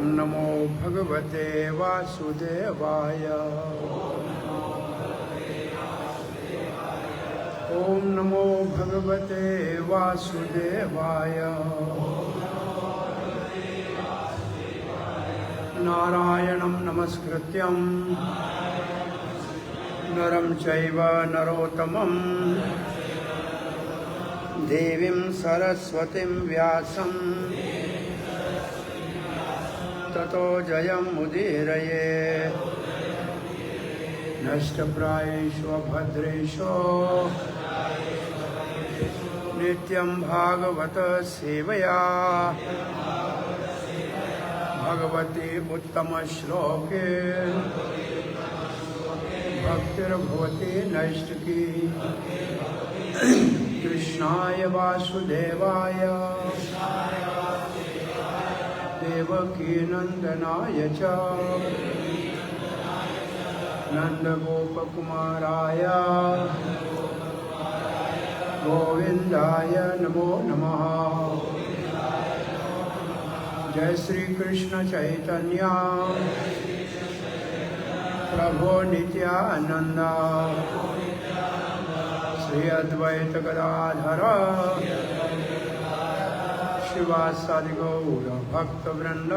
नमो भगवते वासुदेवाय। ॐ नमो भगवते वासुदेवाय। नारायणं नमस्कृत्यं नरं चैव नरोत्तमं देवीं सरस्वतीं व्यासं ततो जयमुदीरये। नष्टप्रायेषु भद्रेषु नित्यं भागवत सेवया भगवती उत्तमश्लोके भक्तिर्भवति नैष्टिकी। कृष्णाय वासुदेवाय देवकीनन्दनाय च नन्दगोपकुमाराय गोविन्दाय नमो नमः। जय श्री कृष्ण चैतन्य प्रभो नित्यानंद श्री अद्वैत गदाधर शिवासादि गौर भक्त वृंद।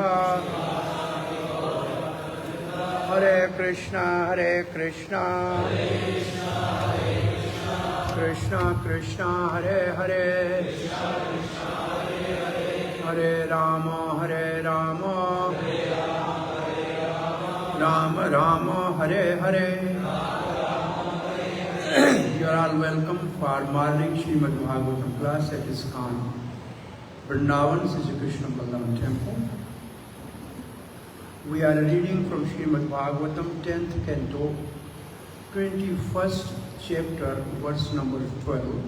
हरे Krishna Krishna Krishna Hare Hare Hare Ram Ram Ram Hare Hare. You are all welcome for morning Srimad Bhagvatam class at ISKCON, Vrindavan, Sri Krishna Balaram Temple. We are reading from Srimad Bhagvatam, 10th canto, 21st chapter, verse number 12.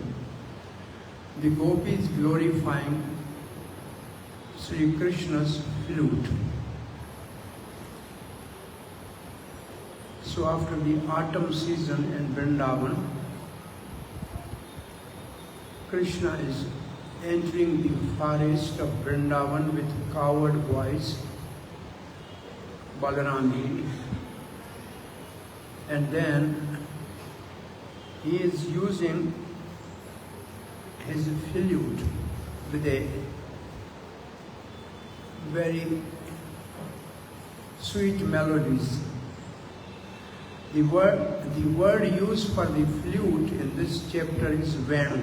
The gopis glorifying Sri Krishna's flute. So after the autumn season in Vrindavan, Krishna is entering the forest of Vrindavan with coward voice, Balaramji, and then he is using his flute with a very sweet melodies. The word used for the flute in this chapter is Venu.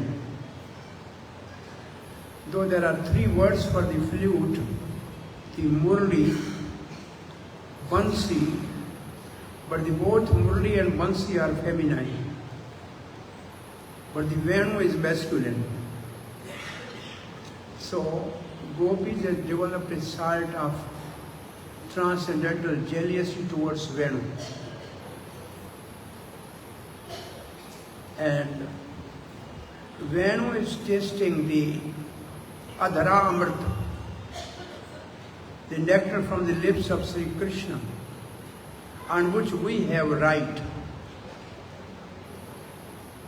Though there are three words for the flute, the Murli, Bansi, but both Murli and Bansi are feminine. But the Venu is masculine. So gopis have developed a sort of transcendental jealousy towards Venu. And Venu is tasting the Adhara Amrita, the nectar from the lips of Sri Krishna, on which we have right.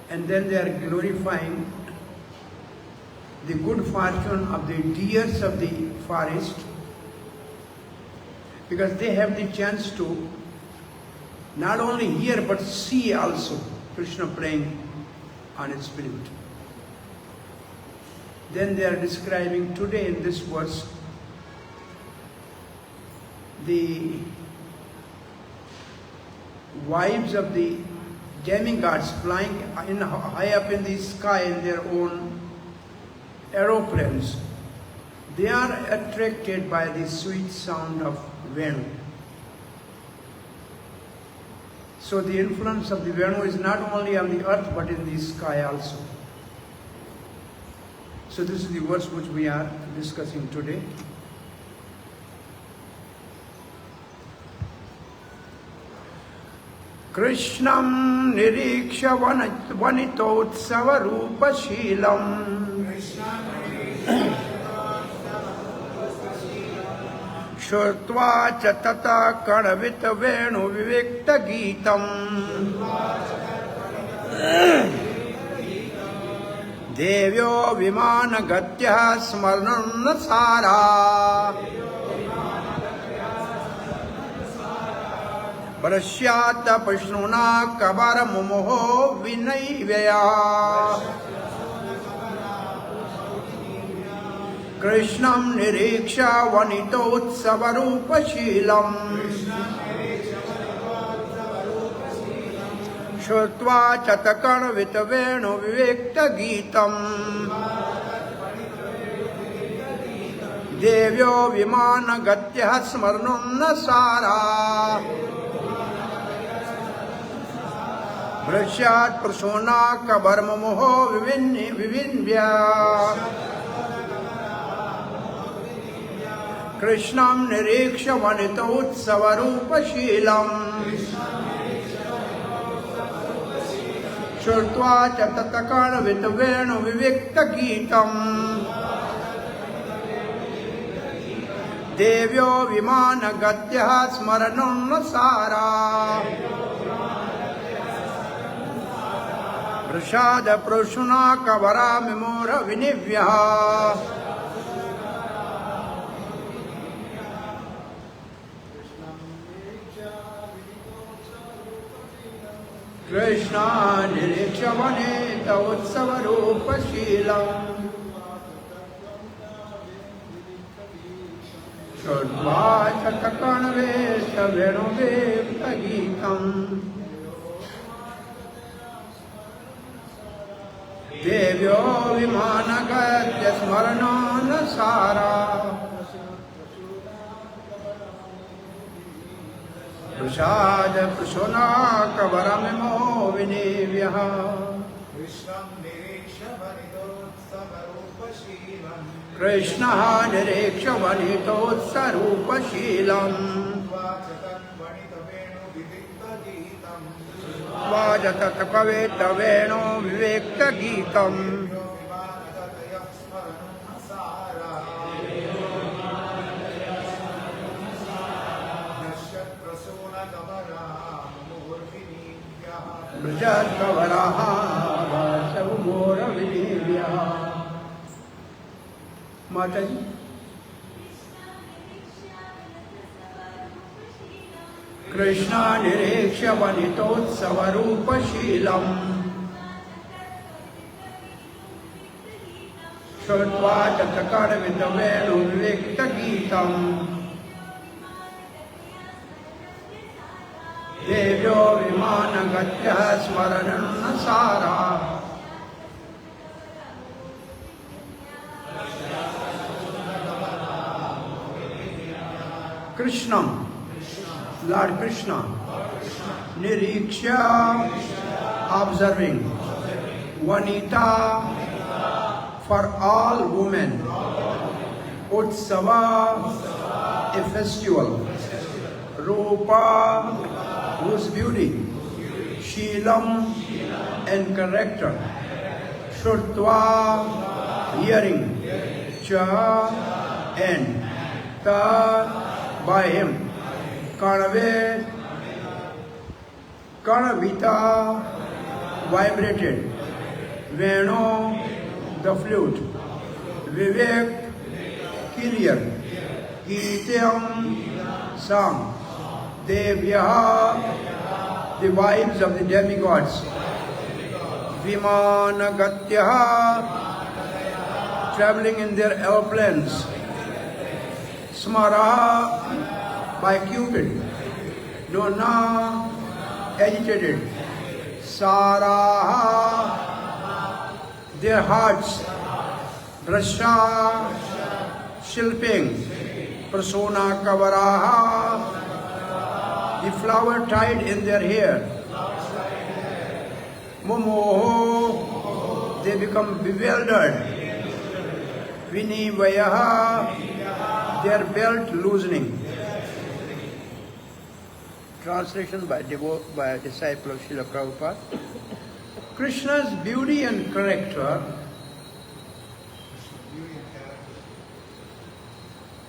And then they are glorifying the good fortune of the deers of the forest, because they have the chance to not only hear but see also Krishna playing on his flute. Then they are describing today in this verse the wives of the demigods flying high up in the sky in their own aeroplanes. They are attracted by the sweet sound of Venu. So the influence of the Venu is not only on the earth but in the sky also. So this is the verse which we are discussing today. Krishnam niriksha vanitotsav rupa shilam Shurtva cha tata kanavit venu vivikta geetam Devyo vimana gatya smarnana sara Prashyat Pashnuna Kabara Momoho Vinayvaya Krishnam Niriksha Vanitot Savarupa Shilam Shutva Chatakar Vitaveno Vivekta Geetam Devyo Vimana Gatya Smarnunna Sara Vrashyat Prasona Kabarma Moho Vivinvya Krishnam Niriksha Vanita Utsavarupa Shilam Shurtva Chatatakar Vitaveno Vivikta Geetam Devyo Vimana Gatya Smaranunna Sara Prashada Prashuna Kavara Mimura Vinivya Krishna Nirikshavane Tautsavarupa Shilam Shudva Chatakanave Savenove Pagitam Devyo Vimanagatya Smaranana Sara Prasad Prasona Kavaramimo Vinivyaha Krishna Niriksha Vanito Sarupa Shilam Vajatat Kaveta Veno Vivekta Geetam Brajat Kavaraha Savumora Vinivya Mataji Krishna Niriksha Vanitot Savarupa Shilam Shutva Chatakar Vitavenu Vivekta Geetam Devyo Vimana Gatya Smaranana Sara Krishnam Lord Krishna Niriksha observing Vanita for all women Utsava a festival Rupa whose beauty Shilam and character Shurtva hearing Cha and Ta by him Kanave Kanavita vibrated Veno the flute Vivek clear Geetam song Devyaha the wives of the demigods Vimana Gatyaha traveling in their airplanes Smara by Cupid Nona agitated Saraha their hearts Brasha shilping Prasona Kavaraha the flower tied in their hair Momoho they become bewildered Vinivayaha their belt loosening. Translation by a disciple of Srila Prabhupada. Krishna's beauty and character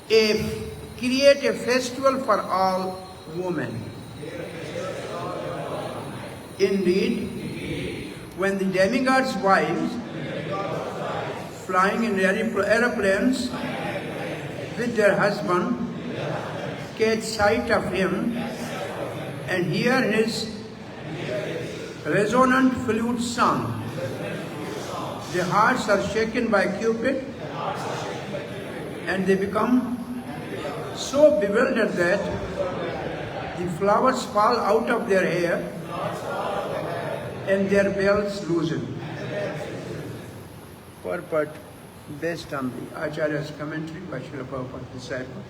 create a festival for all women. Indeed, when the demigods' wives flying in aeroplanes with their husband catch sight of him and hear his resonant flute song. Their hearts are shaken by Cupid, and they become so bewildered that the flowers fall out of their hair and their bells loosen. Purport based on the Acharya's commentary by Srila Prabhupada's disciple.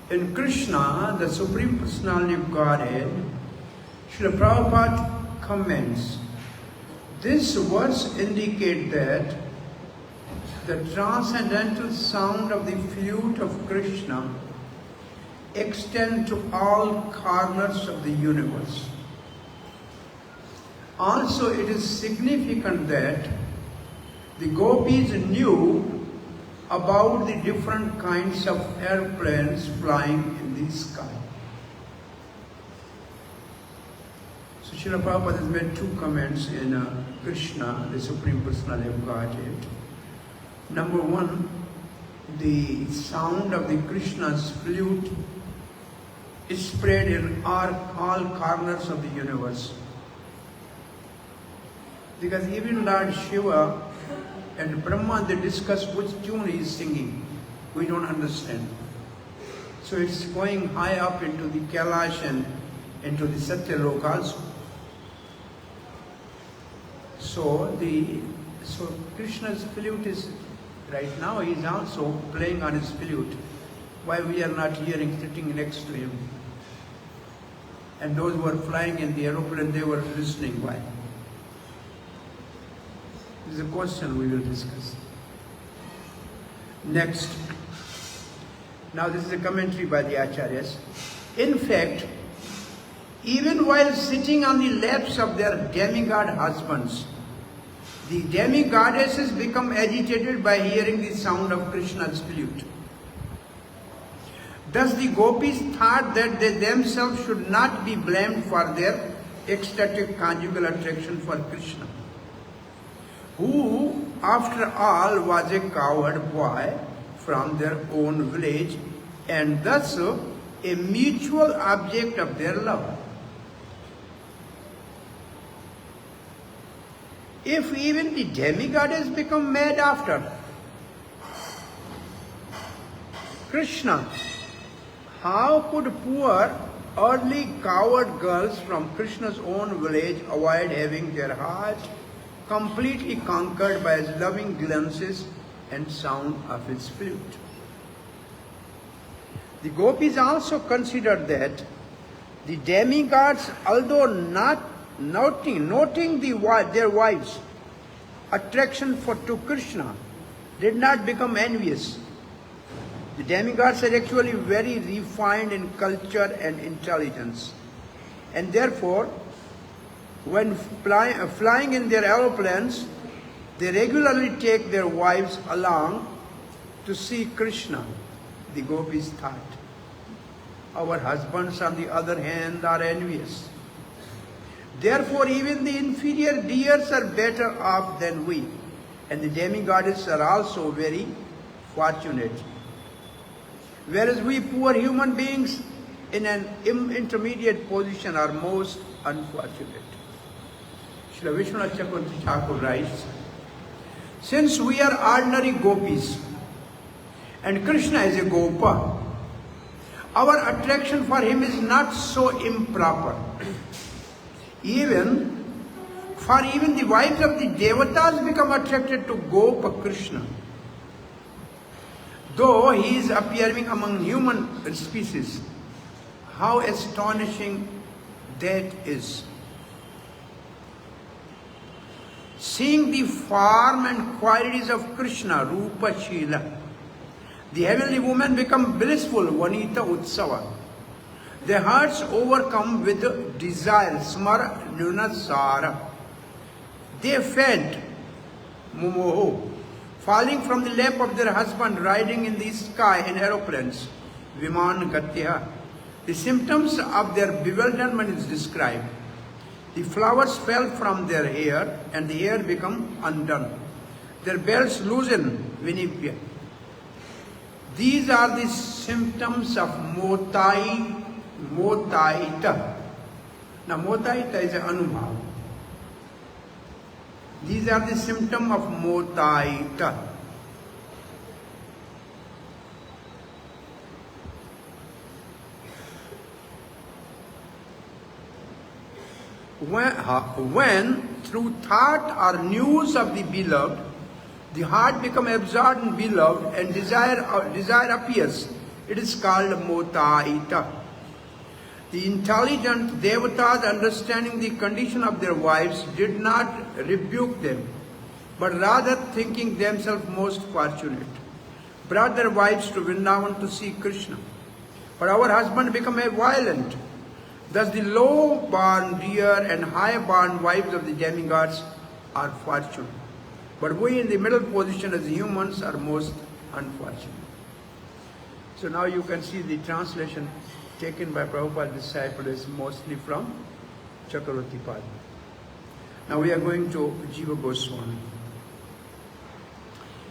In Krishna, the Supreme Personality of Godhead, Srila Prabhupada comments, this verse indicates that the transcendental sound of the flute of Krishna extends to all corners of the universe. Also, it is significant that the gopis knew about the different kinds of airplanes flying in the sky. So Srila Prabhupada has made two comments in Krishna, the Supreme Personality of Godhead. Number one, the sound of the Krishna's flute is spread in all corners of the universe. Because even Lord Shiva and Brahma, they discuss which tune he is singing. We don't understand. So it's going high up into the Kailash and into the Satyalok also. So Krishna's flute is, right now he is also playing on his flute. Why we are not hearing, sitting next to him? And those who are flying in the aeroplane, they were listening. Why? This is a question we will discuss. Next. Now this is a commentary by the Acharyas. In fact, even while sitting on the laps of their demigod husbands, the demigoddesses become agitated by hearing the sound of Krishna's flute. Thus the gopis thought that they themselves should not be blamed for their ecstatic conjugal attraction for Krishna, who, after all, was a cowherd boy from their own village, and thus a mutual object of their love. If even the demigoddess become mad after Krishna, how could poor early coward girls from Krishna's own village avoid having their hearts completely conquered by his loving glances and sound of his flute? The gopis also considered that the demigods, although not noting their wives' attraction to Krishna, did not become envious. The demigods are actually very refined in culture and intelligence, and therefore, when flying in their aeroplanes, they regularly take their wives along to see Krishna. The gopis thought. Our husbands, on the other hand, are envious. Therefore, even the inferior deities are better off than we, and the demigoddesses are also very fortunate. Whereas we poor human beings in an intermediate position are most unfortunate. Srila Vishwanath Chakravarti Thakur writes, since we are ordinary gopis and Krishna is a gopa, our attraction for him is not so improper. Even the wives of the devatas become attracted to Gopa Krishna, though he is appearing among human species. How astonishing that is! Seeing the form and qualities of Krishna, Rupa Shila, the heavenly women become blissful, Vanita Utsava. Their hearts overcome with desire, Smara Nunasara. They faint, Mumoho, falling from the lap of their husband, riding in the sky in aeroplanes, Viman Gatya. The symptoms of their bewilderment is described. The flowers fell from their hair, and the hair become undone. Their bells loosen, Vinipya. These are the symptoms of Motai motaita. Now motaita is an anubhav. These are the symptoms of motaita. When through thought or news of the beloved, the heart becomes absorbed in beloved and desire appears, it is called motaita. The intelligent devatas, understanding the condition of their wives, did not rebuke them, but rather thinking themselves most fortunate, brought their wives to Vrindavan to see Krishna. But our husband became violent. Thus the low-born, dear and high-born wives of the demigods are fortunate. But we in the middle position as humans are most unfortunate. So now you can see the translation taken by Prabhupada's disciple is mostly from Chakravarti Pada. Now we are going to Jiva Goswami.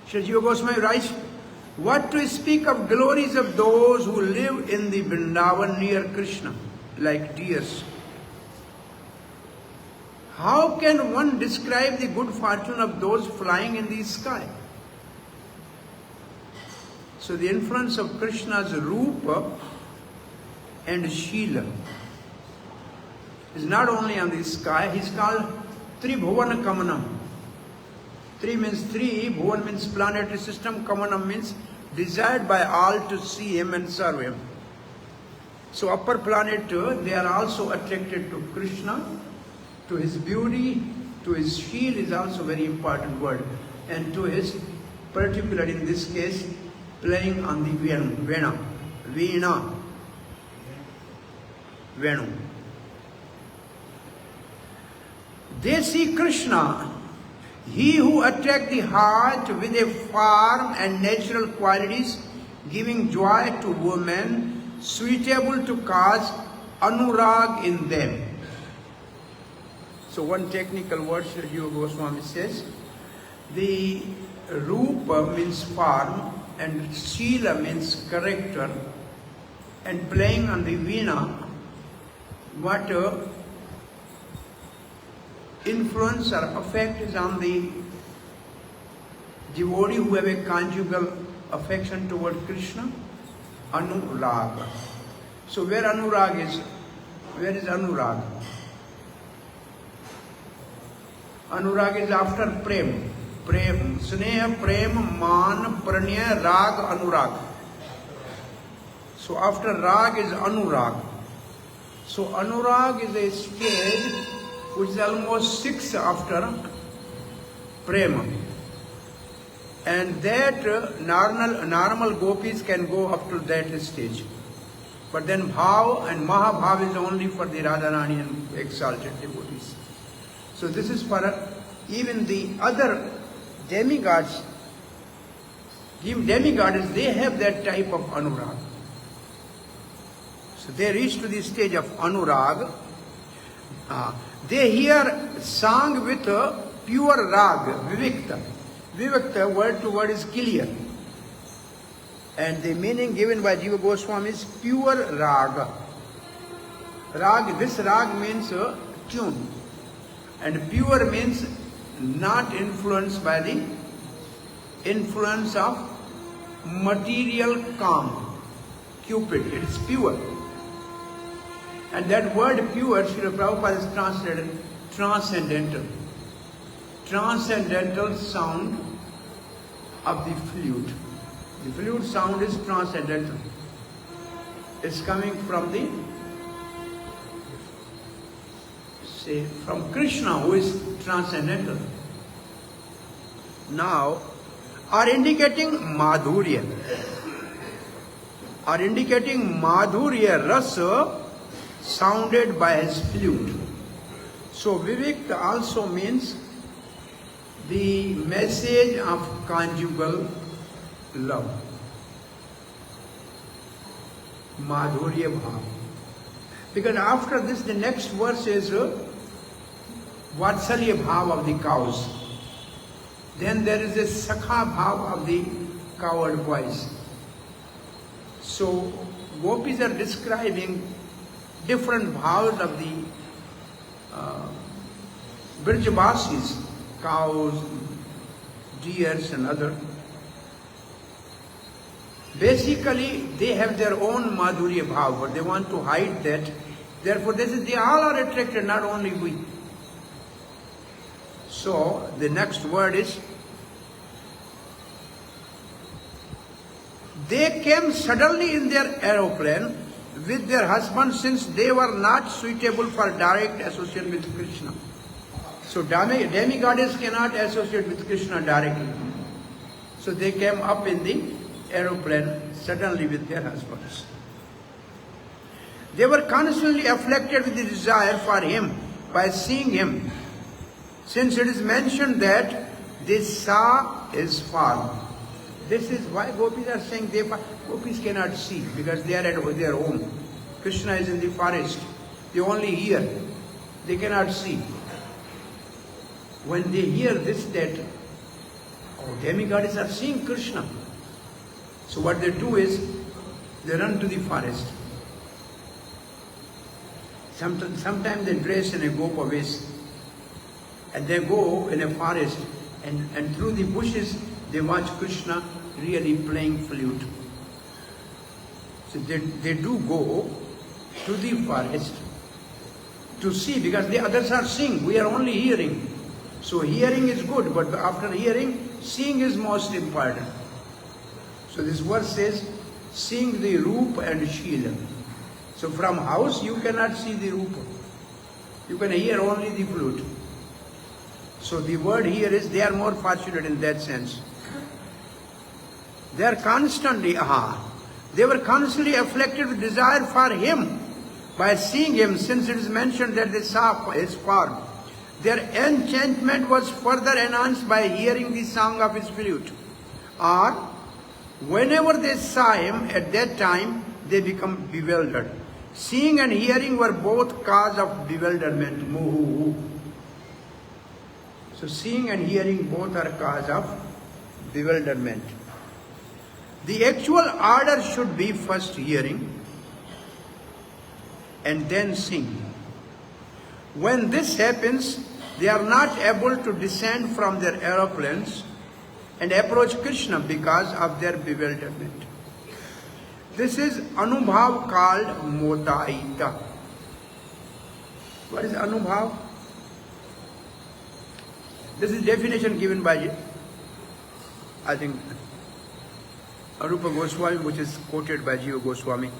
Shri Jiva Goswami writes, what to speak of glories of those who live in the Vrindavan near Krishna, like deers? How can one describe the good fortune of those flying in the sky? So the influence of Krishna's Rupa and Sheela is not only on the sky. He's called Tribhuvana Kamanam. Tri means three, Bhuvan means planetary system, Kamanam means desired by all to see him and serve him. So upper planet, they are also attracted to Krishna, to his beauty, to his shield is also very important word, and to his, particularly in this case, playing on the Veena. Venu. They see Krishna, he who attracts the heart with a form and natural qualities, giving joy to women, suitable to cause anurag in them. So one technical word Sri Jiva Goswami says, the Rupa means form and Sheela means character, and playing on the Veena, what influence or effect is on the devotee who have a conjugal affection toward Krishna? Anurag. So where Anurag is? Where is Anurag? Anurag is after Prem. Prem. Sneha, Prem, Man, Pranya, Rag, Anurag. So after Rag is Anurag. So Anurag is a stage which is almost 6 after Prema. And that normal gopis can go up to that stage. But then Bhav and Mahabhav is only for the Radharani and exalted devotees. So this is for even the other demigods. Demigods, they have that type of Anurag. So they reach to the stage of Anurag. They hear song with pure rag, vivikta. Vivikta, word to word, is clear. And the meaning given by Jiva Goswami is pure rag. Rag, this rag means tune. And pure means not influenced by the influence of material calm. Cupid, it is pure. And that word pure, Srila Prabhupada is translated transcendental. Transcendental sound of the flute. The flute sound is transcendental. It's coming from the, say, from Krishna, who is transcendental. Now, are indicating madhurya. Are indicating madhurya rasa sounded by his flute. So Vivek also means the message of conjugal love. Madhurya bhav. Because after this, the next verse is Vatsalya bhav of the cows. Then there is a Sakha bhav of the cowherd boys. So gopis are describing different bhavas of the Brijavasis, cows, deers and other. Basically, they have their own madhurya bhav, but they want to hide that. Therefore, they all are attracted, not only we. So, the next word is, they came suddenly in their aeroplane with their husbands, since they were not suitable for direct association with Krishna. So demigoddess cannot associate with Krishna directly. So they came up in the aeroplane suddenly with their husbands. They were constantly afflicted with the desire for him by seeing him, since it is mentioned that they saw his form. This is why gopis are saying gopis cannot see, because they are at their home. Krishna is in the forest. They only hear. They cannot see. When they hear this, that demigoddesses are seeing Krishna. So what they do is, they run to the forest. Sometimes they dress in a gopa vest, and they go in a forest, and through the bushes they watch Krishna really playing flute. So they do go to the forest to see, because the others are seeing, we are only hearing. So hearing is good, but after hearing, seeing is most important. So this verse says, seeing the roop and shila. So from house you cannot see the roop. You can hear only the flute. So the word here is, they are more fortunate in that sense. They are constantly, they were constantly afflicted with desire for him by seeing him, since it is mentioned that they saw his form. Their enchantment was further enhanced by hearing the song of his flute. Or, whenever they saw him, at that time, they become bewildered. Seeing and hearing were both cause of bewilderment. Muhu. So seeing and hearing both are cause of bewilderment. The actual order should be first hearing and then seeing. When this happens, they are not able to descend from their aeroplanes and approach Krishna because of their bewilderment. This is Anubhav called Motaita. What is Anubhav? This is definition given by, I think, Arupa Goswami, which is quoted by Jiva Goswami.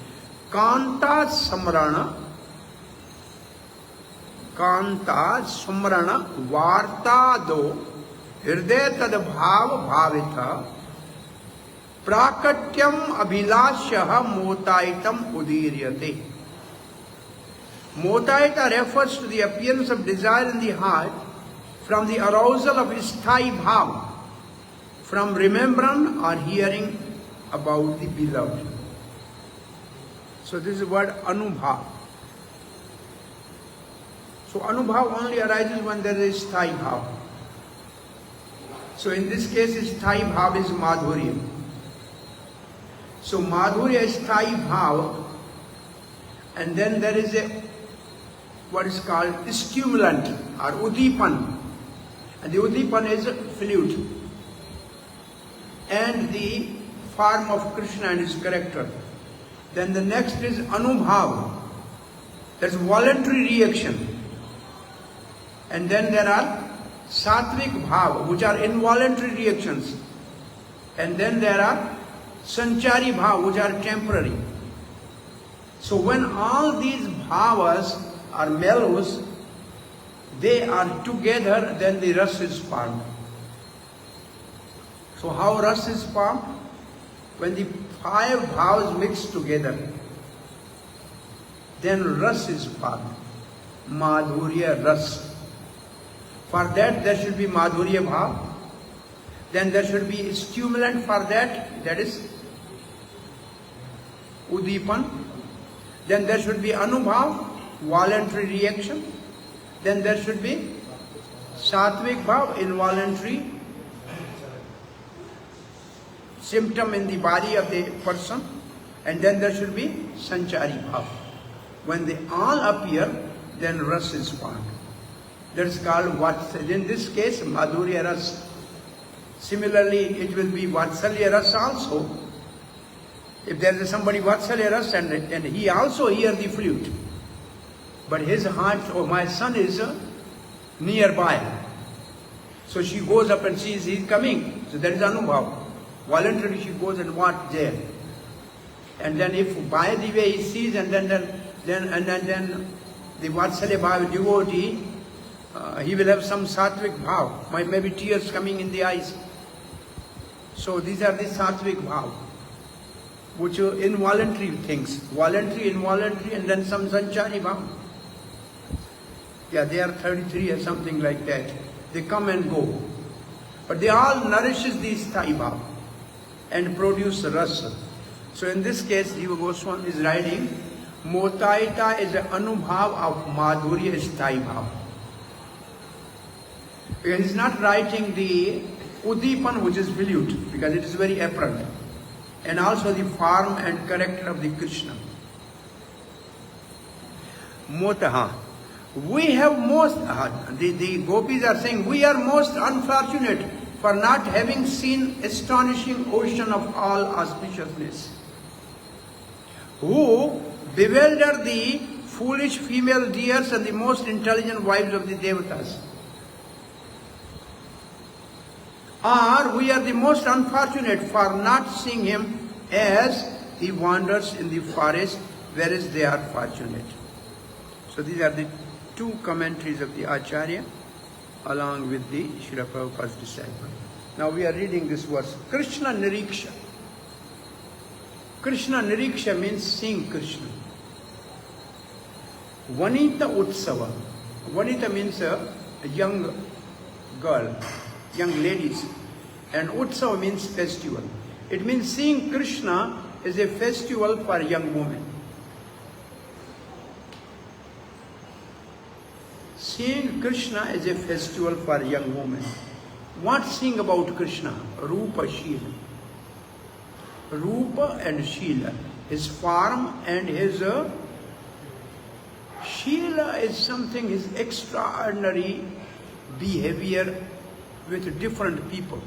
Kanta Samrana Varta Do Hriday Tad Bhav Bhavita Prakatyam Abhilashaha Motaitam Udiryate. Motaita refers to the appearance of desire in the heart from the arousal of sthai bhav, from remembrance or hearing about the beloved. So this is the word Anubhav. So Anubhav only arises when there is sthai bhav. So in this case, sthai bhav is madhurya. So madhurya is sthai bhav, and then there is what is called stimulant or udipan. And the udipan is flute. And the form of Krishna and his character. Then the next is anubhav. That's voluntary reaction. And then there are satvik bhav, which are involuntary reactions. And then there are sanchari bhav, which are temporary. So when all these bhavas are mellows, they are together, then the ras is formed. So how ras is formed? When the five bhavas mix together, then ras is formed. Madhurya ras. For that there should be madhurya bhav. Then there should be a stimulant for that, that is udipan. Then there should be anubhav, voluntary reaction. Then there should be satvik bhav, involuntary symptom in the body of the person. And then there should be sanchari bhav. When they all appear, then ras is formed. That's called Vatsalya. In this case, Madhurya ras. Similarly, it will be Vatsalya ras also. If there is somebody Vatsalya ras and he also hears the flute, but his heart, oh, my son is nearby. So she goes up and sees he's coming. So there is Anubhav. Voluntarily she goes and watches there. And then if by the way he sees and then the Vatsalya Bhav devotee, he will have some sattvic bhav, maybe tears coming in the eyes. So these are the sattvic bhav, which are involuntary things, voluntary, involuntary, and then some sanchari bhav. Yeah, they are 33 or something like that. They come and go. But they all nourishes these sthai bhav and produce rasa. So in this case, Jiva Goswami is writing, Motaita is an anubhav of Madhurya sthai bhav. Because he is not writing the Udipan, which is flute, because it is very apparent. And also the form and character of the Krishna. Motaha. We have most, the gopis are saying, we are most unfortunate for not having seen astonishing ocean of all auspiciousness, who bewilder the foolish female deers and the most intelligent wives of the devatas. Or we are the most unfortunate for not seeing him as he wanders in the forest, whereas they are fortunate. So these are the two commentaries of the Acharya along with the Srila Prabhupada's disciple. Now we are reading this verse. Krishna Niriksha. Krishna Niriksha means seeing Krishna. Vanita Utsava. Vanita means a young girl, young ladies. And Utsava means festival. It means seeing Krishna is a festival for young women. Seeing Krishna is a festival for young women. What seeing about Krishna? Rupa Shila. Rupa and Shila. His form and his Shila is something, his extraordinary behavior with different people.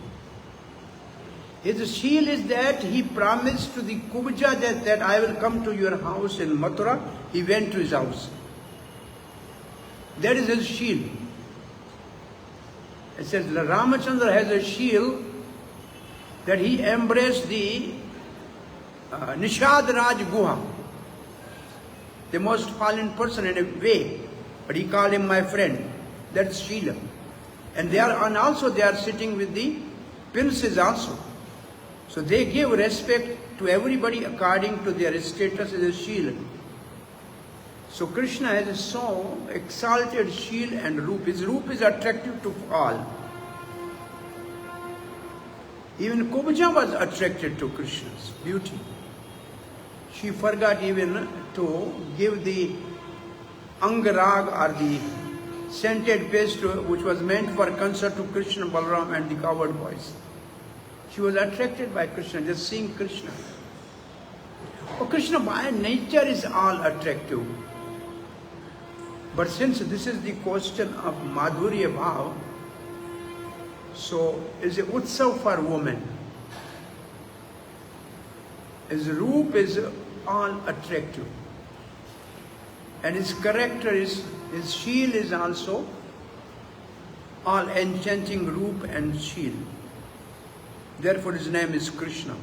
His Shila is that he promised to the Kubja that I will come to your house in Mathura. He went to his house. That is his shield. It says Ramachandra has a shield that he embraced the Nishad Raj Guha, the most fallen person in a way, but he called him my friend. That's Sheila. And also they are sitting with the princes also. So they give respect to everybody according to their status as a Sheila. So Krishna has a so exalted shield and roop. His roop is attractive to all. Even Kubja was attracted to Krishna's beauty. She forgot even to give the Angarag or the scented paste which was meant for concert to Krishna, Balaram and the cowherd boys. She was attracted by Krishna, just seeing Krishna. Oh, Krishna by nature is all attractive. But since this is the question of Madhurya Bhav, so is a Utsav for women. His roop is all attractive. And his character is, his shield is also all enchanting roop and shield. Therefore his name is Krishna.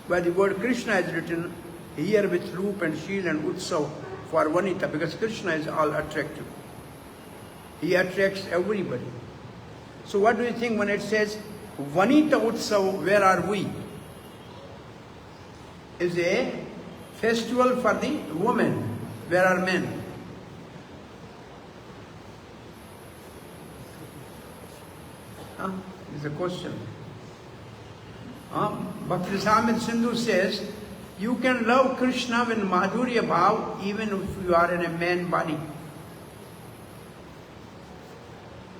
But the word Krishna is written here with roop and shield and Utsav for Vanita, because Krishna is all attractive. He attracts everybody. So what do you think when it says Vanita Utsav, where are we? Is a festival for the women. Where are men? Is a question. Bhakti Samit Sindhu says, you can love Krishna in Madhurya Bhav even if you are in a man body.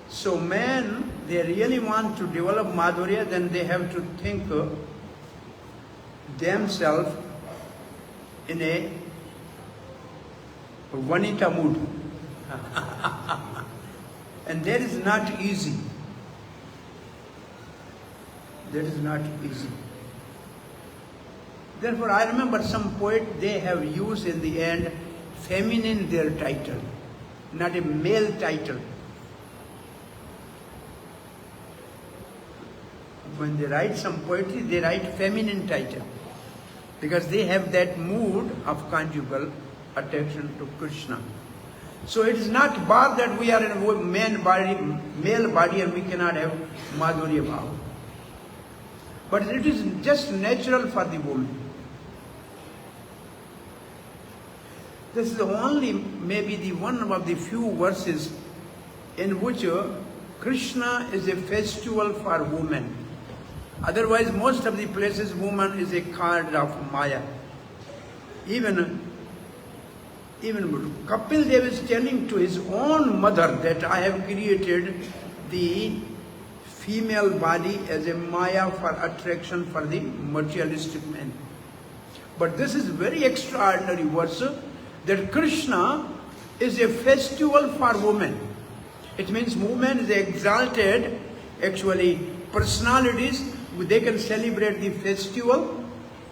So men, they really want to develop Madhurya, then they have to think themselves in a Vanita mood. And that is not easy. That is not easy. Therefore, I remember some poet, they have used in the end feminine their title, not a male title. When they write some poetry, they write feminine title because they have that mood of conjugal attraction to Krishna. So it is not bar that we are in a male body and we cannot have Madhurya Bhava. But it is just natural for the woman. This is only maybe the one of the few verses in which Krishna is a festival for women. Otherwise, most of the places woman is a card of Maya. Even Kapil Dev is telling to his own mother that I have created the female body as a Maya for attraction for the materialistic man. But this is very extraordinary verse that Krishna is a festival for women. It means women is exalted, actually personalities, they can celebrate the festival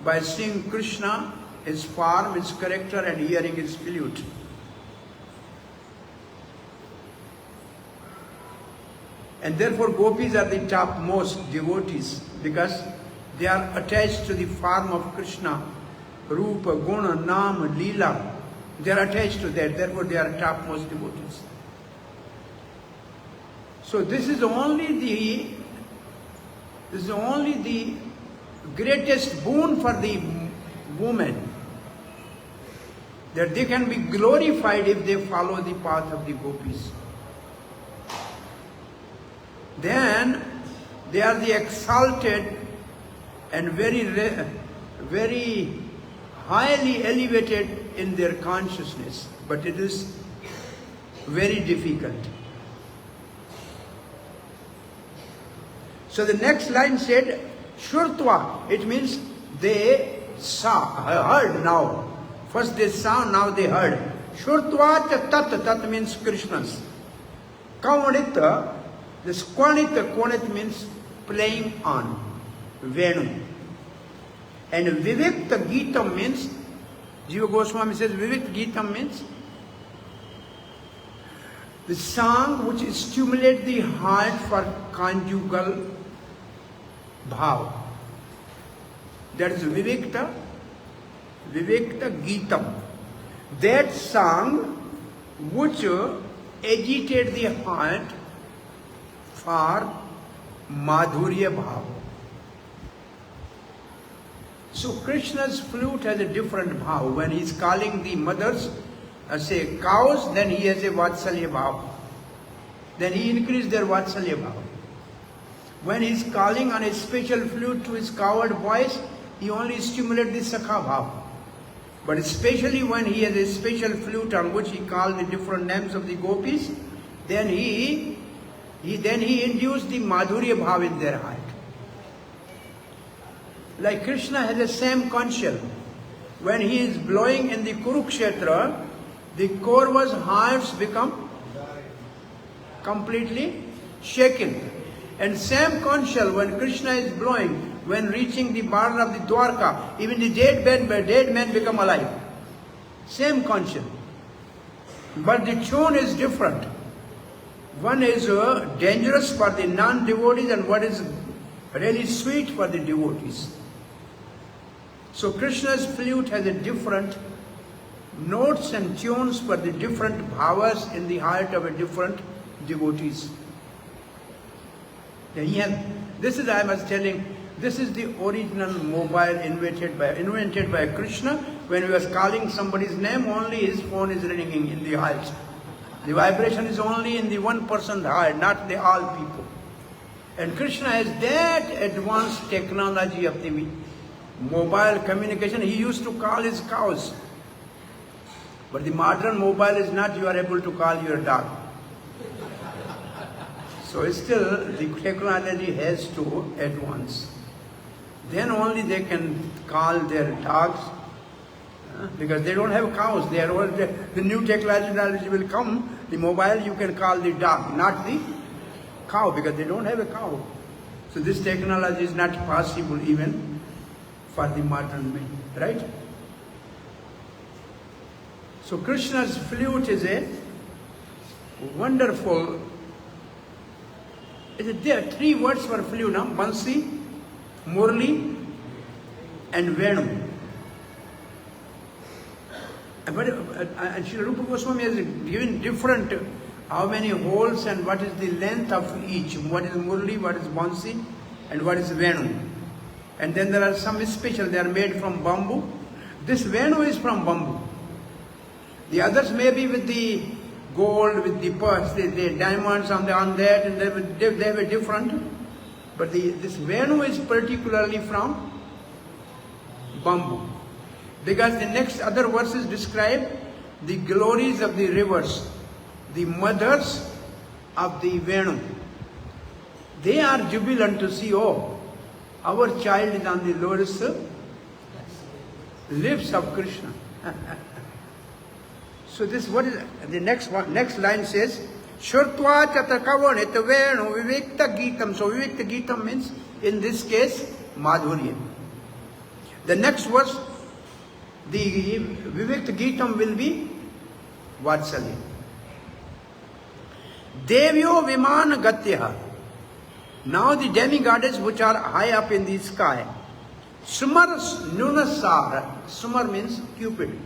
by seeing Krishna, his form, his character and hearing his flute. And therefore gopis are the topmost devotees because they are attached to the form of Krishna, Rupa, Guna, Nama, Leela. They are attached to that, therefore they are topmost devotees. So this is only the greatest boon for the woman, that they can be glorified if they follow the path of the gopis. Then they are the exalted and very highly elevated in their consciousness, but it is very difficult. So the next line said, Shurtva, it means they saw, heard now. First they saw, now they heard. Shurtva tat means Krishna's. Kavanita, this Kwanit means playing on, Venu. And Vivikta Geetam means, Jiva Goswami says Vivikta Geetam means the song which stimulates the heart for conjugal bhav. That is Vivikta Geetam. That song which agitates the heart for Madhurya Bhav. So Krishna's flute has a different bhav. When he is calling the mothers, say cows, then he has a Vatsalya bhav. Then he increases their Vatsalya bhav. When he is calling on a special flute to his coward voice, he only stimulates the Sakha bhav. But especially when he has a special flute on which he calls the different names of the gopis, then he induced the Madhurya bhav in their heart. Like Krishna has the same conchal. When he is blowing in the Kurukshetra, the Kauravas' hearts become completely shaken. And same conchal when Krishna is blowing, when reaching the border of the Dwarka, even the dead men become alive. Same conchal. But the tune is different. One is dangerous for the non-devotees and one is really sweet for the devotees. So Krishna's flute has a different notes and tunes for the different bhavas in the heart of a different devotees. This is, I was telling, this is the original mobile invented by Krishna. When he was calling somebody's name, only his phone is ringing in the heart. The vibration is only in the one person's heart, not the all people. And Krishna has that advanced technology of the mobile communication. He used to call his cows. But the modern mobile is not you are able to call your dog. So still the technology has to advance. Then only they can call their dogs Because they don't have cows. They are all, the new technology will come. The mobile you can call the dog, not the cow, because they don't have a cow. So this technology is not possible even for the modern man, right? So Krishna's flute is a wonderful. There are three words for flute now: Bansi, Murli, and Venu. And Sri Rupa Goswami has given different how many holes and what is the length of each. What is Murli, what is Bansi, and what is Venu. And then there are some special, they are made from bamboo. This Venu is from bamboo. The others may be with the gold, with the pearls, the diamonds on that, and they have a different. But this Venu is particularly from bamboo. Because the next other verses describe the glories of the rivers, the mothers of the Venu. They are jubilant to see, oh, our child is on the lotus lips of Krishna. So this, what is the next one? Next line says, Shurtva Chatakavanit Venu Vivikta Geetam. So Vivikta Geetam means, in this case, Madhurya. The next verse, the Vivikta Geetam will be Vatsalya. Devyo Vimana Gatyaha. Now the demigoddess which are high up in the sky. Sumar Nunasara. Sumar means Cupid.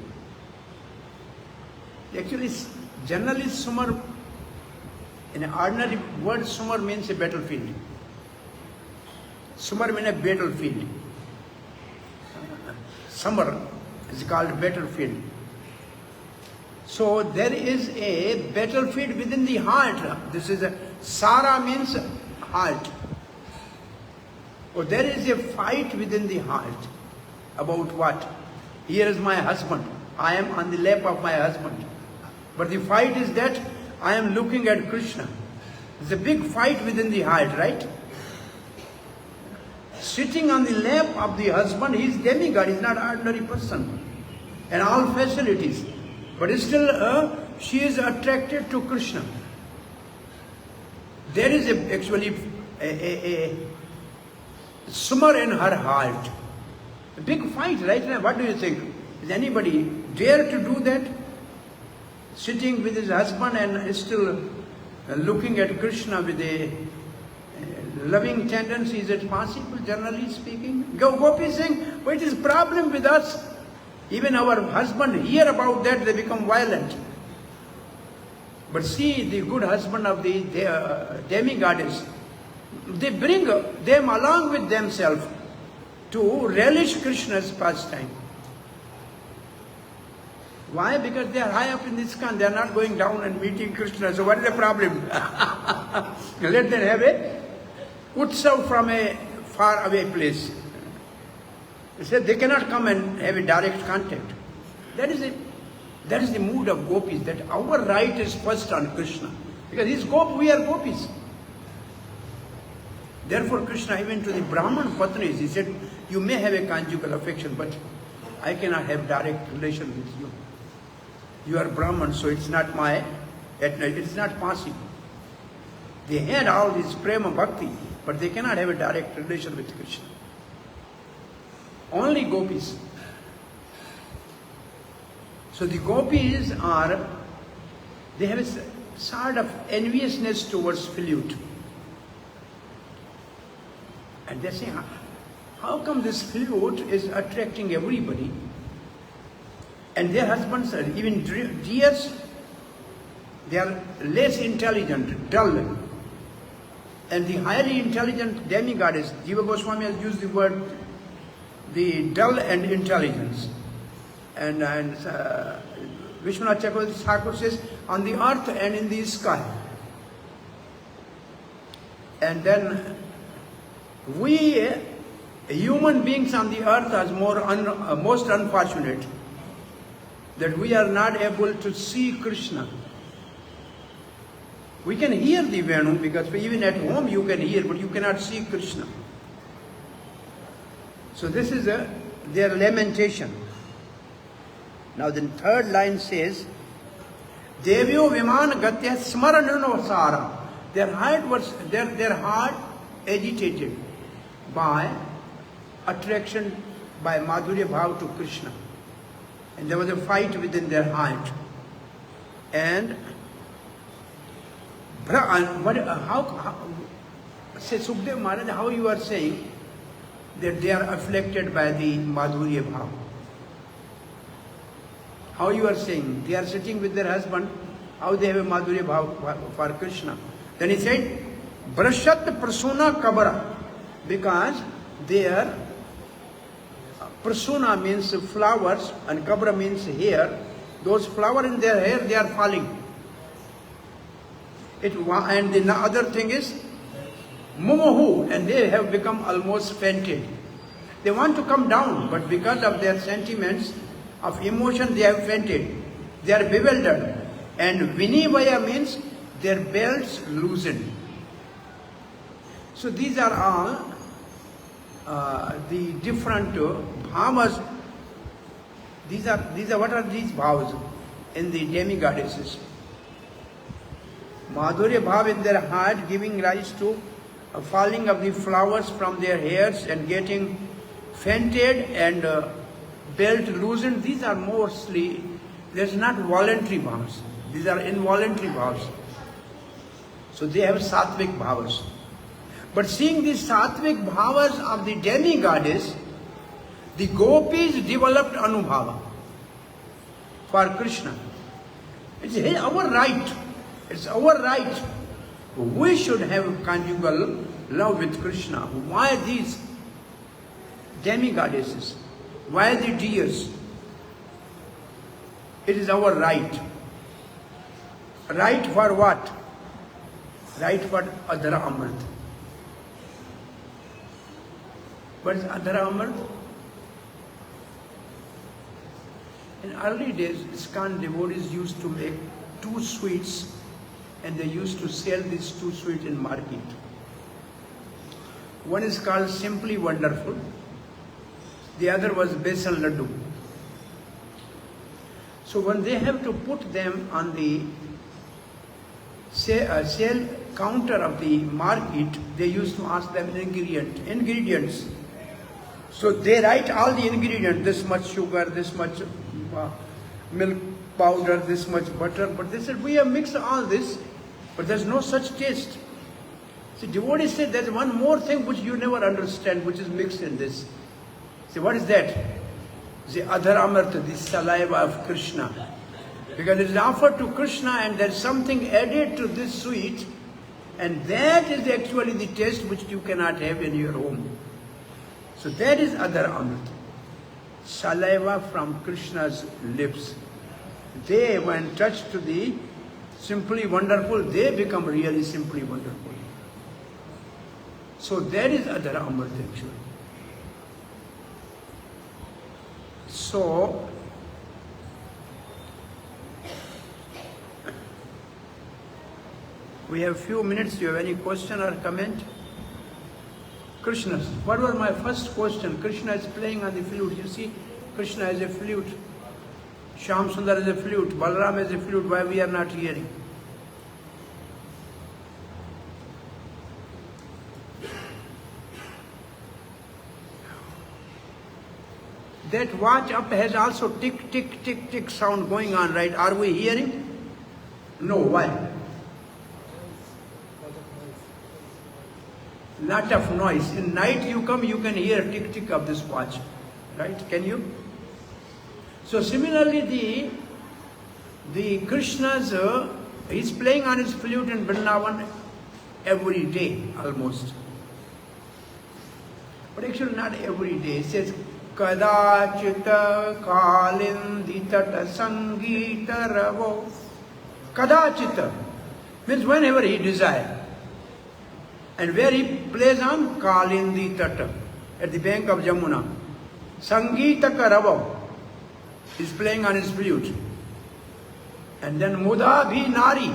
Actually, generally Sumar, in an ordinary word, Sumar means a battlefield. Sumar means a battlefield. Summer is called battlefield. So there is a battlefield within the heart. This is a Sara means heart. Or there is a fight within the heart. About what? Here is my husband. I am on the lap of my husband. But the fight is that I am looking at Krishna. It's a big fight within the heart, right? Sitting on the lap of the husband, he is demigod, he is not an ordinary person. And all facilities. But still, she is attracted to Krishna. There is actually a summer in her heart. A big fight, right now. What do you think? Is anybody dare to do that? Sitting with his husband and still looking at Krishna with a loving tendency. Is it possible, generally speaking? Gopi is saying, what is the problem with us? Even our husband hear about that, they become violent. But see, the good husband of the demigoddess, they bring them along with themselves to relish Krishna's pastime. Why? Because they are high up in the ISKCON, they are not going down and meeting Krishna. So what is the problem? Let them have a utsav from a far away place. They said they cannot come and have a direct contact. That is the mood of gopis, that our right is first on Krishna. Because he's gop, we are gopis. Therefore Krishna, even to the Brahman Patnis, he said, you may have a conjugal affection, but I cannot have direct relation with you. You are Brahman, so it's not it's not possible. They had all this prema bhakti, but they cannot have a direct relation with Krishna. Only gopis. So the gopis they have a sort of enviousness towards flute. And they say, how come this flute is attracting everybody? And their husbands are even deers, they are less intelligent, dull. And the highly intelligent demigoddess, Jiva Goswami has used the word, the dull and intelligence. And Vishwanath Chakravarti Thakur says, on the earth and in the sky. And then we human beings on the earth are most unfortunate, that we are not able to see Krishna. We can hear the Venu, because even at home you can hear, but you cannot see Krishna. So this is their lamentation. Now the third line says, Devyo Viman Gatya Smaranano Sara. Their heart agitated by attraction, by Madhurya Bhav to Krishna. And there was a fight within their heart. And say Sukhdev Maharaj, how you are saying that they are afflicted by the Madhurya Bhav? How you are saying? They are sitting with their husband, how they have a Madhurya Bhav for Krishna? Then he said, Brashat Prasuna Kabara, because their Prasuna means flowers and Kabra means hair. Those flowers in their hair, they are falling. And the other thing is, Mumuhu, and they have become almost fainted. They want to come down, but because of their sentiments of emotion, they have fainted. They are bewildered. And Vinivaya means their belts loosened. So these are all the different bhavas. These are what are these bhavas in the demigoddesses? Madhurya bhav in their heart, giving rise to a falling of the flowers from their hairs and getting fainted and belt loosened. These are mostly, there's not voluntary bhavas. These are involuntary bhavas. So they have sattvic bhavas. But seeing the sattvic bhavas of the demigoddess, the gopis developed anubhava for Krishna. It's our right. It's our right. We should have conjugal love with Krishna. Why these demigoddesses? Why the deities? It is our right. Right for what? Right for Adhara Amrit. What is Adhara Amrit? In early days, ISKCON devotees used to make 2 sweets, and they used to sell these 2 sweets in market. One is called Simply Wonderful. The other was Besan Laddu. So when they have to put them on the sale counter of the market, they used to ask them ingredients. So they write all the ingredients, this much sugar, this much milk powder, this much butter. But they said, we have mixed all this, but there's no such taste. So devotees say, there's one more thing which you never understand, which is mixed in this. Say, what is that? The Adharamrta, the saliva of Krishna. Because it is offered to Krishna and there's something added to this sweet, and that is actually the taste which you cannot have in your home. So that is Adharamrta. Saliva from Krishna's lips. They, when touched to the Simply Wonderful, they become really Simply Wonderful. So that is Adharamrta actually. So, we have few minutes. Do you have any question or comment? Krishna, what was my first question? Krishna is playing on the flute. You see, Krishna is a flute. Shyam Sundar is a flute. Balaram is a flute. Why we are not hearing? That watch up has also tick, tick, tick, tick sound going on, right? Are we hearing? No, why? Lot of noise. In night you come, you can hear tick, tick of this watch, right? Can you? So similarly, the Krishna's, he's playing on his flute in Vrindavan every day, almost. But actually not every day. It says, Kadachita kalinditata sangita ravo. Kadachita means whenever he desires. And where he plays on? Kalinditata, at the bank of Jamuna. Sangita ravo. He's playing on his flute. And then Muda bhi nari.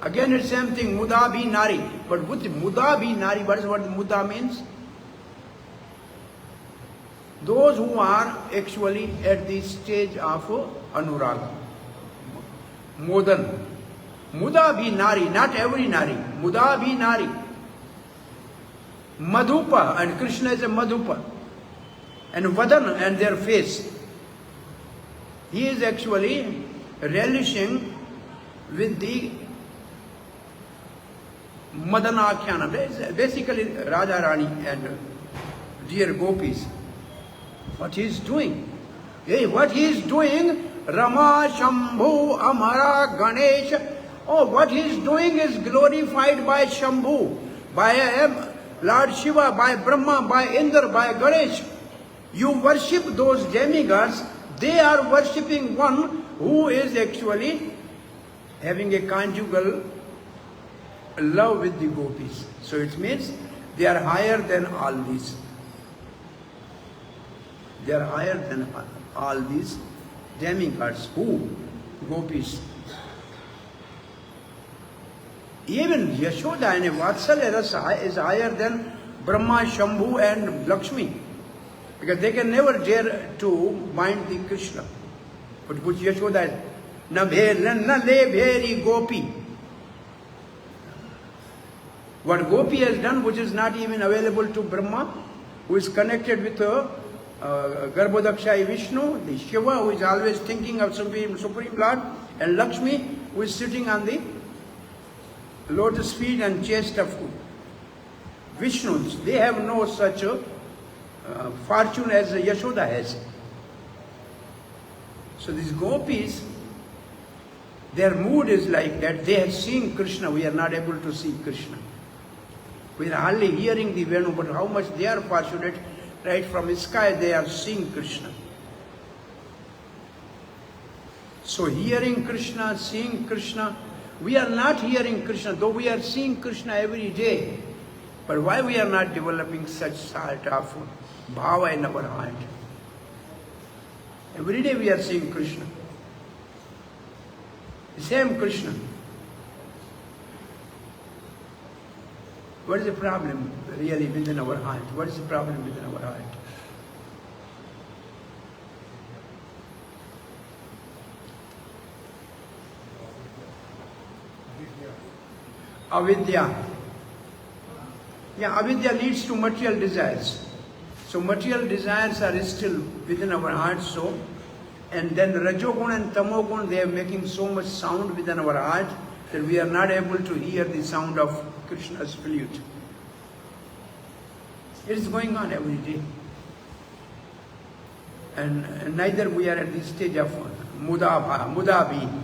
Again it's same thing, Muda bhi nari. But with Muda bhi nari, what is what Muda means? those who are actually at the stage of Anuraga. Modan. Muda bhi nari, not every nari. Muda bhi nari. Madhupa, and Krishna is a Madhupa. And Vadan, and their face. He is actually relishing with the Madanakhyana. Basically Radha Rani and dear gopis. What he is doing? Hey, what he is doing? Rama, Shambhu, Amara, Ganesh. Oh, what he is doing is glorified by Shambhu, by Lord Shiva, by Brahma, by Indra, by Ganesh. You worship those demigods, they are worshipping one who is actually having a conjugal love with the gopis. So it means they are higher than all these. They are higher than all these demigods. Who? Gopis. Even Yashoda and Vatsalya Rasa is higher than Brahma, Shambhu and Lakshmi. Because they can never dare to mind the Krishna. But which Yashoda is, na le bheri gopi. What Gopi has done, which is not even available to Brahma, who is connected with Garbhodakshai Vishnu, the Shiva, who is always thinking of Supreme Lord, and Lakshmi, who is sitting on the lotus feet and chest of Vishnus. They have no such fortune as Yashoda has. So these gopis, their mood is like that. They have seen Krishna. We are not able to see Krishna. We are hardly hearing the Venu, but how much they are fortunate. Right from the sky they are seeing Krishna. So hearing Krishna, seeing Krishna, we are not hearing Krishna, though we are seeing Krishna every day. But why we are not developing such sort of bhava in our heart? Every day we are seeing Krishna. The same Krishna. What is the problem really within our heart? What is the problem within our heart? Avidya. Yeah, avidya leads to material desires. So material desires are still within our hearts, so. And then Rajogun and Tamogun, they are making so much sound within our heart that we are not able to hear the sound of Krishna's flute. It is going on every day. And neither we are at the stage of Mudabi.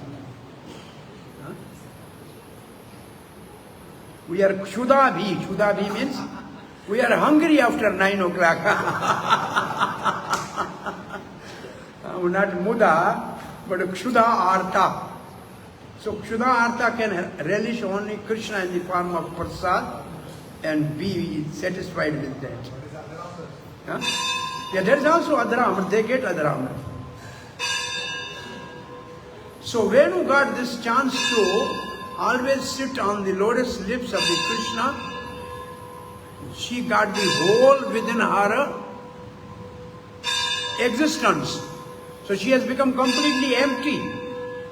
We are Kshudabi. Kshudabi means we are hungry after 9 o'clock. Not Muda, but Kshuda Artha. So Kshuda Artha can relish only Krishna in the form of prasad and be satisfied with that. Huh? Yeah, there is also Adharam, they get Adharam. So Venu got this chance to always sit on the lotus lips of the Krishna. She got the whole within her existence. So she has become completely empty.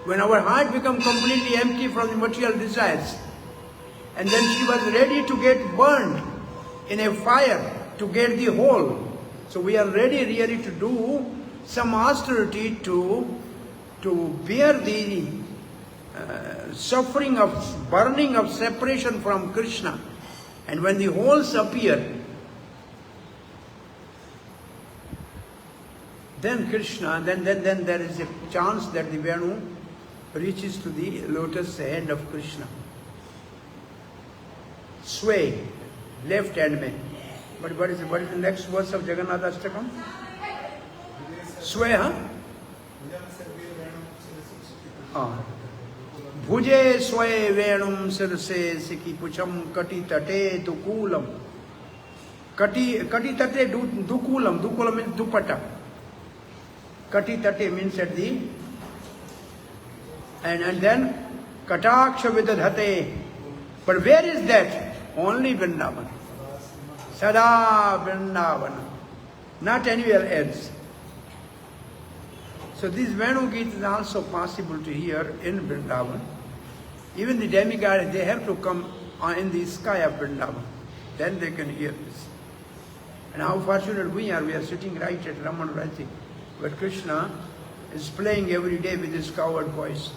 When our heart becomes completely empty from the material desires, and then she was ready to get burned in a fire to get the whole. So we are ready really to do some austerity to bear the suffering of burning of separation from Krishna. And when the wholes appear, then Krishna, then there is a chance that the Venu reaches to the lotus head of Krishna. Sway, left hand mein. But what is the next verse of Jagannath Ashtakam? Sway, huh? Bhuje sway venum sirse siki pucham kati tate dukulam. Kati tate dukulam. Dukulam means dupata. Kati tate means at the, and then kataksha vidadhate. But where is that? Only Vrindavan. Sada Vrindavan. not anywhere else. So this Venu Gita is also possible to hear in Vrindavan. Even the demigods, they have to come in the sky of Vrindavan. Then they can hear this. And how fortunate we are sitting right at Raman Rati, where Krishna is playing every day with his coward voice.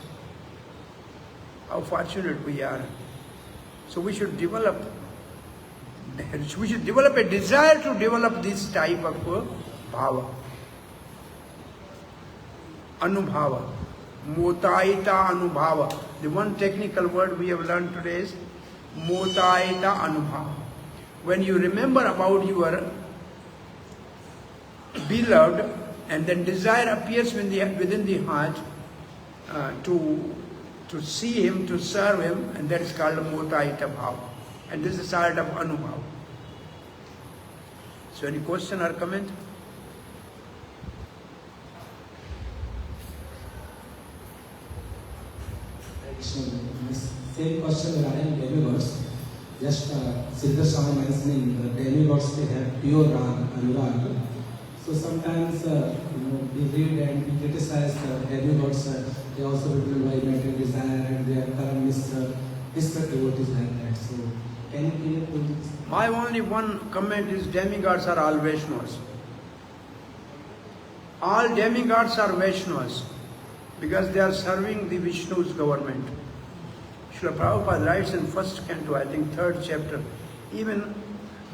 How fortunate we are. So we should develop a desire to develop this type of bhava. Anubhava. Motaita anubhava. The one technical word we have learned today is motaita anubhava. When you remember about your beloved, and then desire appears within the heart to see him, to serve him, and that is called motaita bhava. And this is a sort of anubhava. So any question or comment? Same question regarding demigods. Just Siddha Swami mentioning demigods, they have pure anurag. So sometimes we read and we criticize demigods. They also reveal by material desire and their karma is distrust devotees like that. So can you clear this? My only one comment is demigods are all Vaishnavas. All demigods are Vaishnavas because they are serving the Vishnu's government. Srila Prabhupada writes in first canto, I think third chapter, even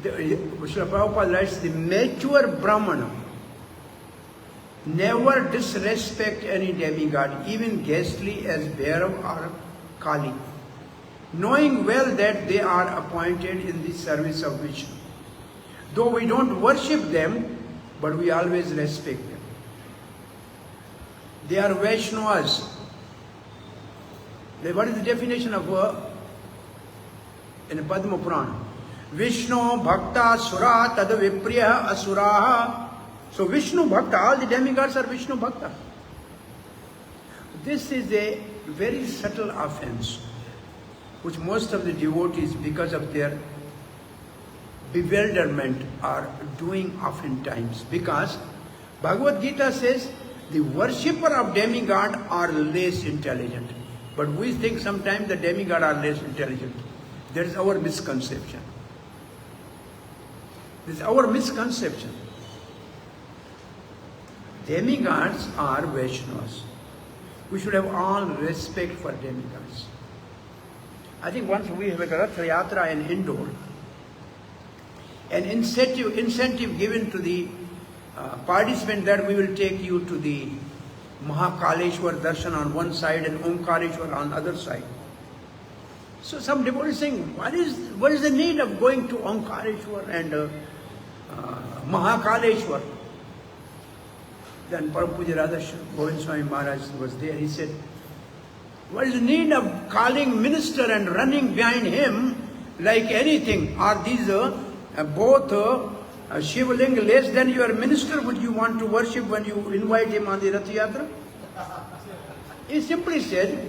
Srila Prabhupada writes, the mature Brahmana never disrespect any demigod, even ghastly as Bhairav or Kali, knowing well that they are appointed in the service of Vishnu. Though we don't worship them, but we always respect them. They are Vaishnavas. What is the definition of in Padma Purana? Vishnu Bhakta Sura Tad Vipriya Asuraha. So Vishnu Bhakta, all the demigods are Vishnu Bhakta. This is a very subtle offense, which most of the devotees, because of their bewilderment, are doing oftentimes. Because Bhagavad Gita says, the worshipper of demigod are less intelligent. But we think sometimes the demigod are less intelligent. That is our misconception. This is our misconception. Demigods are Vaishnavas. We should have all respect for demigods. I think once we have a Rath Yatra in Indore, an incentive given to the participant that we will take you to the Mahakaleshwar darshan on one side and Omkareshwar on the other side. So some devotees saying, what is the need of going to Omkareshwar and Mahakaleshwar? Then Param Puja Radha Govind Swami Maharaj was there. He said, what is the need of calling minister and running behind him like anything? Are these both Shivalinga less than your minister would you want to worship when you invite him on the Rath Yatra? He simply said,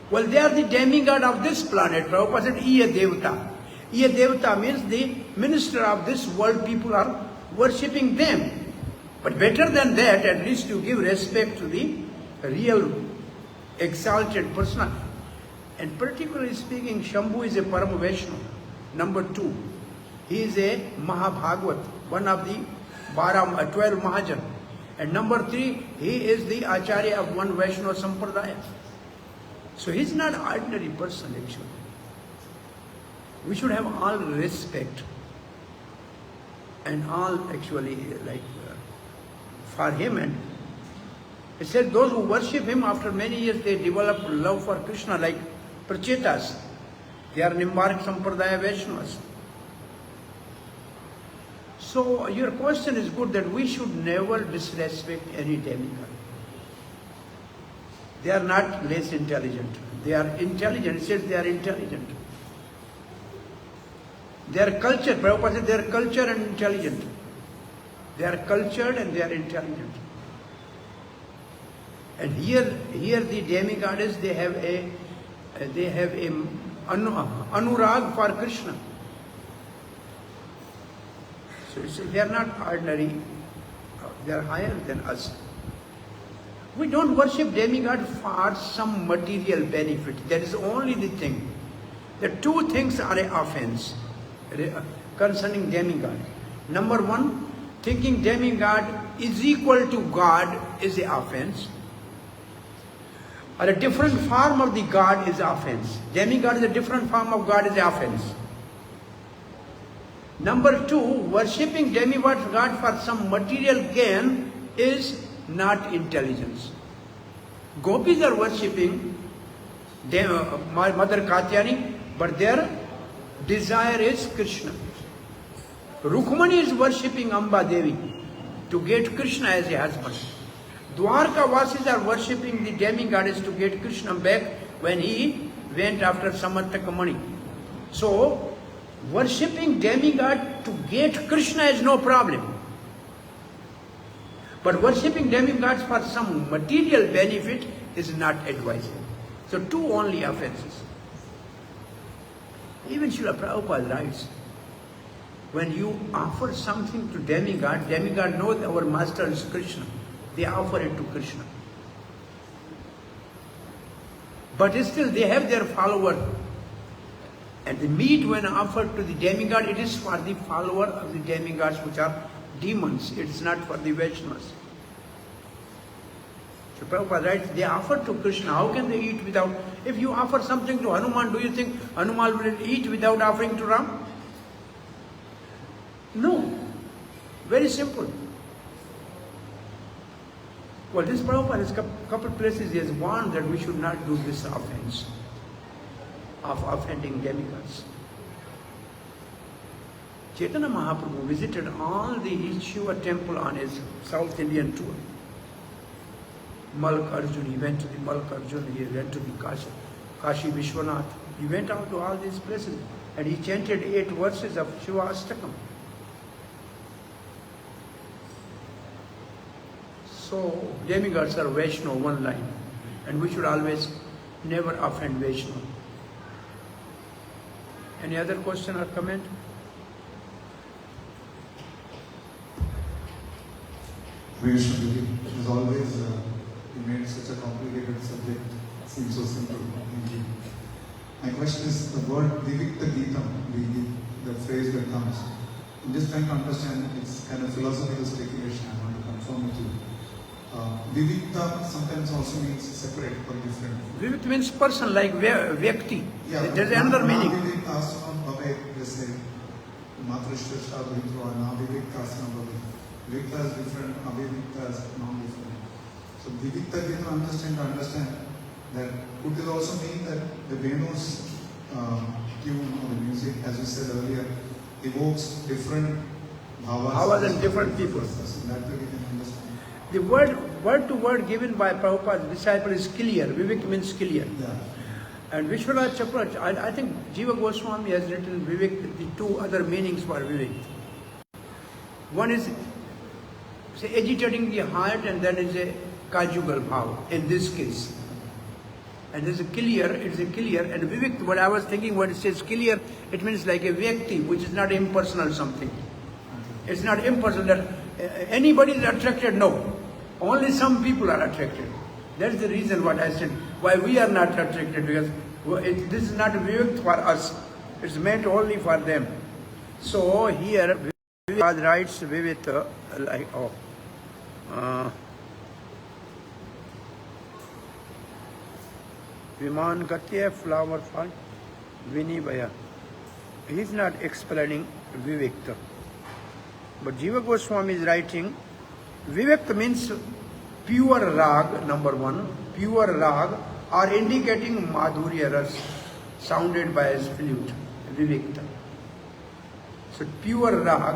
well, they are the demigod of this planet. Prabhupada said, Iya Devata. Iya Devata means the minister of this world, people are worshipping them. But better than that, at least you give respect to the real exalted personality. And particularly speaking, Shambhu is a Parama Vaishnava. Number 2, he is a Mahabhagavat, one of the 12 Mahajan. And number 3, he is the Acharya of one Vaishnava Sampradaya. So he is not an ordinary person actually. We should have all respect and all actually for him. And it says those who worship him after many years they develop love for Krishna like Prachetas. They are Nimbark Sampradaya Vaishnavas. So your question is good that we should never disrespect any demigod. They are not less intelligent. They are intelligent. It says they are intelligent. They are cultured. Prabhupada said they are cultured and intelligent. They are cultured and they are intelligent. And here the demigods, they have a anurag for Krishna. So they are not ordinary They are higher than us. We don't worship demigod for some material benefit. That is only the thing. The two things are an offense concerning demigod. Number one, thinking demigod is equal to God is an offense. Or a different form of the God is offense. Demigod is a different form of God is an offense. Number two, worshipping demigod God for some material gain is not intelligence. Gopis are worshipping Mother Katyayani, but their desire is Krishna. Rukmani is worshipping Amba Devi to get Krishna as a husband. Dwarka Vasis are worshipping the demigoddess to get Krishna back when he went after Samarthaka Mani. So, worshipping demigod to get Krishna is no problem. But worshipping demigods for some material benefit is not advisable. So, two only offenses. Even Srila Prabhupada writes, when you offer something to demigod, demigod knows our master is Krishna. They offer it to Krishna. But still they have their follower. And the meat when offered to the demigod, it is for the follower of the demigods which are demons. It is not for the Vaishnavas. So Prabhupada writes, they offer to Krishna. How can they eat without? If you offer something to Hanuman, do you think Hanuman will eat without offering to Ram? No. Very simple. Well, this Prabhupada has couple places he has warned that we should not do this offense of offending demigods. Chaitanya Mahaprabhu visited all the Shiva temple on his South Indian tour. Malk Arjun, he went to the Malk Arjun, he went to the Kashi Vishwanath. He went out to all these places and he chanted 8 verses of Shiva Astakam. So, demigods are Vaishnava, one line. And we should always never offend Vaishnava. Any other question or comment? Vaishnava, as always, you made such a complicated subject seem so simple. Thank you. My question is the word Vivikta Geetam, the phrase that comes. I'm just trying to understand, it's kind of philosophical speculation, I want to confirm with you. Vivikta sometimes also means separate or different. Vivikta means person, like Vyakti. Yeah, there's another meaning. Vivikta Asana Bhave, they say, Matrishtasha Bhintva, Na Vivikta Asana Bhave. Vivikta is different, Avivikta is non-different. So Vivikta we can understand that could it also mean that the Venu's tune or the music, as you said earlier, evokes different bhavas and different people. So that way we can understand. The word to word given by Prabhupada's disciple is clear. Vivek means clear. Yeah. And Vishwanath Chakravarti, I think Jiva Goswami has written Vivek, the two other meanings for Vivek. One is say, agitating the heart, and then is a conjugal bhav in this case. And there's a clear, it's a clear, and Vivek, what I was thinking, when it says clear, it means like a Vyakti, which is not impersonal something. It's not impersonal that anybody is attracted, no. Only some people are attracted. That's the reason what I said, why we are not attracted, because this is not Vivek for us. It's meant only for them. So here, Vivek writes Vivek like, Viman Katya flower fall, Vinibaya. He is not explaining Vivekta. But Jiva Goswami is writing, Vivekta means pure rag, number one, pure rag, or indicating Madhurya Ras, sounded by his flute, Vivekta. So pure rag,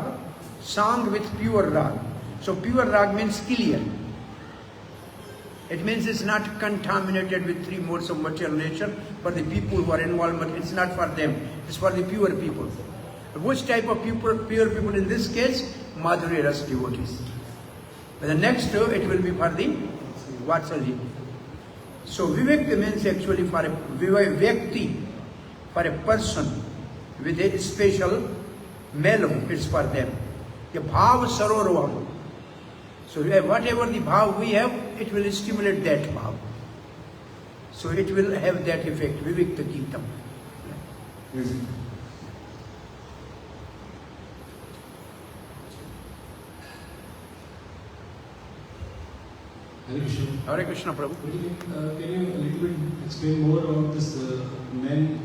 song with pure rag. So pure rag means clear. It means it's not contaminated with 3 modes of material nature, but the people who are involved, it's not for them, it's for the pure people. Which type of pure people in this case? Madhurya Ras devotees. The next it will be for the Vatsalya. So Vivekta means actually for a Vyakti, for a person with a special mellow, it's for them. The Bhav Saroravam. So whatever the bhav we have, it will stimulate that bhav. So it will have that effect, Vivikta Geetam. Amazing. Hare Krishna. Hare Krishna, Prabhu. Can you a little bit explain more about this men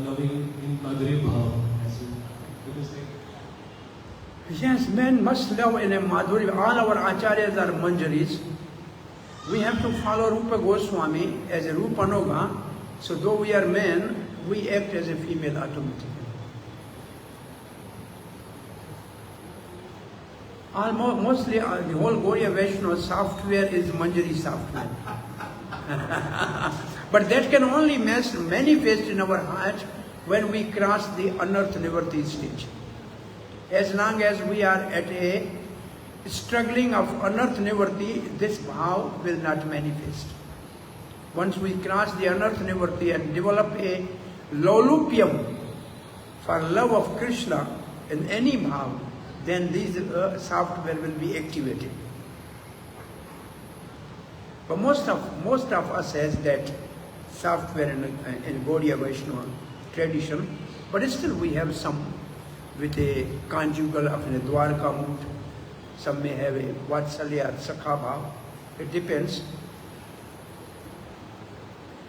loving in Madhuri Bhav? Yes, men must love in a Madhuri. All our acharyas are manjaris. We have to follow Rupa Goswami as a Rupanoga. So though we are men, we act as a female automatically. Mostly the whole Gaudiya Vaishnava software is Manjari software. But that can only manifest in our heart when we cross the unearthed nivritti stage. As long as we are at a struggling of unearthed nivritti, this bhav will not manifest. Once we cross the unearthed nivritti and develop a lolupyam for love of Krishna in any bhav, then these software will be activated. But most of us has that software in Gaudiya Vaishnava tradition, but still we have some with a conjugal of a Dwarka mood. Some may have a Vatsalya or Sakha bhav. It depends.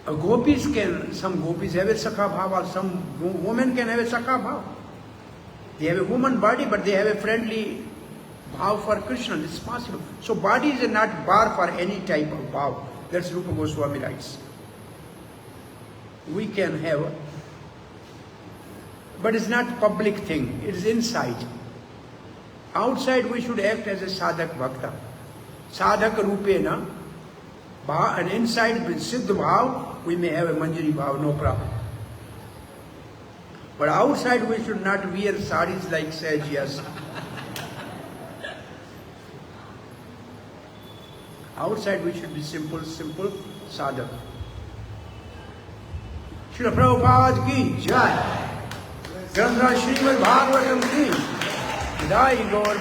Some gopis have a Sakha bhav, or some women can have a Sakha bhav. They have a woman body, but they have a friendly bhav for Krishna. This is possible. So body is not bar for any type of bhav. That's Rupa Goswami writes. We can have, but it's not public thing. It is inside. Outside we should act as a sadhak bhakta. Sadhak rupena, and inside with siddha bhav, we may have a manjari bhav, no problem. But outside we should not wear saris like Sajias. Outside we should be simple sadhak. Srila Prabhupada ki jai. Grandha Srimad Bhagavatam ki jai. Gaur